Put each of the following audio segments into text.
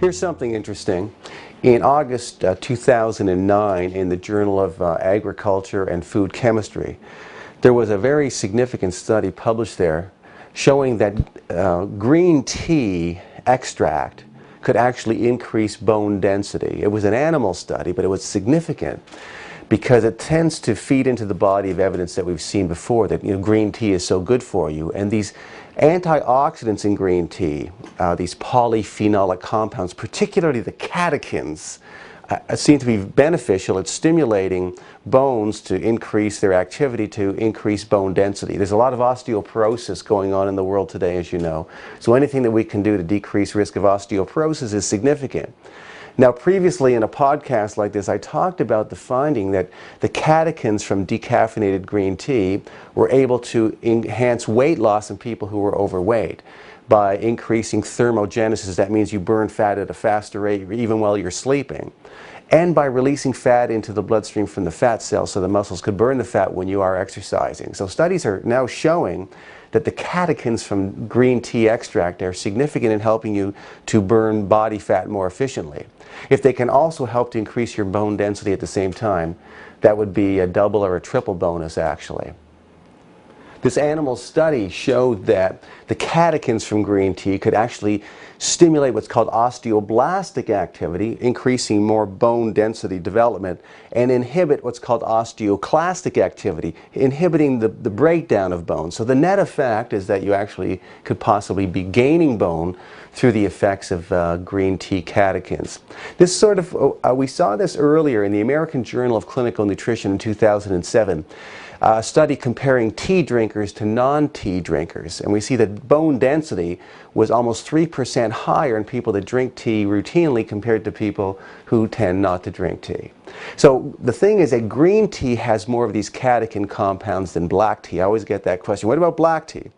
Here's something interesting. In August 2009, in the Journal of Agriculture and Food Chemistry, there was a very significant study published there showing that green tea extract could actually increase bone density. It was an animal study, but it was significant because it tends to feed into the body of evidence that we've seen before, that green tea is so good for you. And these antioxidants in green tea, these polyphenolic compounds, particularly the catechins, seem to be beneficial at stimulating bones to increase their activity, to increase bone density. There's a lot of osteoporosis going on in the world today, as you know. So anything that we can do to decrease risk of osteoporosis is significant. Now, previously in a podcast like this, I talked about the finding that the catechins from decaffeinated green tea were able to enhance weight loss in people who were overweight by increasing thermogenesis. That means you burn fat at a faster rate even while you're sleeping. And by releasing fat into the bloodstream from the fat cells so the muscles could burn the fat when you are exercising. So studies are now showing that the catechins from green tea extract are significant in helping you to burn body fat more efficiently. If they can also help to increase your bone density at the same time, that would be a double or a triple bonus actually. This animal study showed that the catechins from green tea could actually stimulate what's called osteoblastic activity, increasing more bone density development, and inhibit what's called osteoclastic activity, inhibiting the breakdown of bone. So the net effect is that you actually could possibly be gaining bone through the effects of green tea catechins. This sort of, we saw this earlier in the American Journal of Clinical Nutrition in 2007. A study comparing tea drinkers to non-tea drinkers, and we see that bone density was almost 3% higher in people that drink tea routinely compared to people who tend not to drink tea. So the thing is that green tea has more of these catechin compounds than black tea. I always get that question. What about black tea?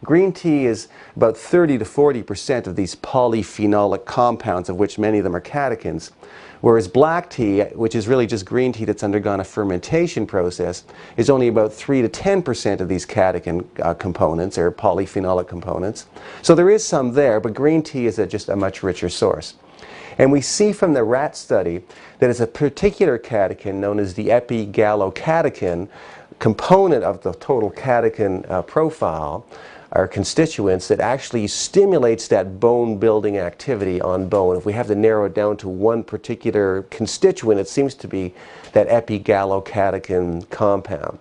Green tea is about 30 to 40% of these polyphenolic compounds, of which many of them are catechins. Whereas black tea, which is really just green tea that's undergone a fermentation process, is only about 3 to 10% of these catechin components, or polyphenolic components. So there is some there, but green tea is just a much richer source. And we see from the rat study that it's a particular catechin known as the epigallocatechin component of the total catechin profile, are constituents that actually stimulates that bone building activity on bone. If we have to narrow it down to one particular constituent, it seems to be that epigallocatechin compound.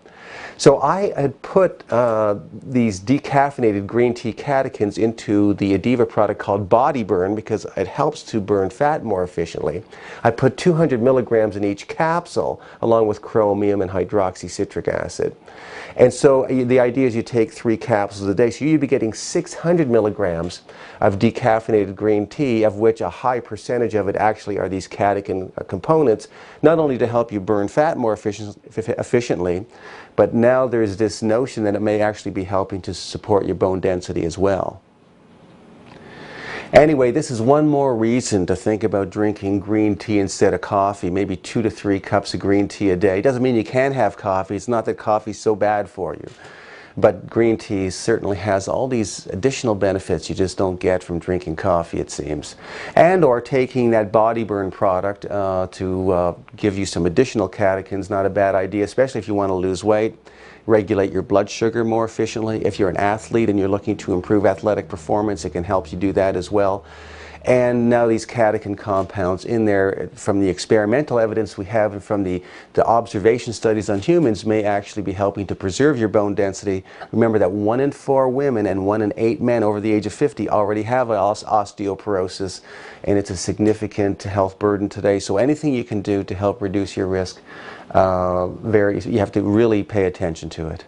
So I had put these decaffeinated green tea catechins into the Adiva product called Body Burn because it helps to burn fat more efficiently. I put 200 milligrams in each capsule along with chromium and hydroxycitric acid. And so the idea is you take 3 capsules a day, so you'd be getting 600 milligrams of decaffeinated green tea, of which a high percentage of it actually are these catechin components, not only to help you burn fat more efficiently, but now there's this notion that it may actually be helping to support your bone density as well. Anyway, this is one more reason to think about drinking green tea instead of coffee, maybe 2 to 3 cups of green tea a day. It doesn't mean you can't have coffee. It's not that coffee's so bad for you. But green tea certainly has all these additional benefits you just don't get from drinking coffee, it seems. And or taking that Body Burn product to give you some additional catechins, not a bad idea, especially if you want to lose weight, regulate your blood sugar more efficiently. If you're an athlete and you're looking to improve athletic performance, it can help you do that as well. And now these catechin compounds in there, from the experimental evidence we have and from the observation studies on humans, may actually be helping to preserve your bone density. Remember that 1 in 4 women and 1 in 8 men over the age of 50 already have osteoporosis, and it's a significant health burden today. So anything you can do to help reduce your risk, you have to really pay attention to it.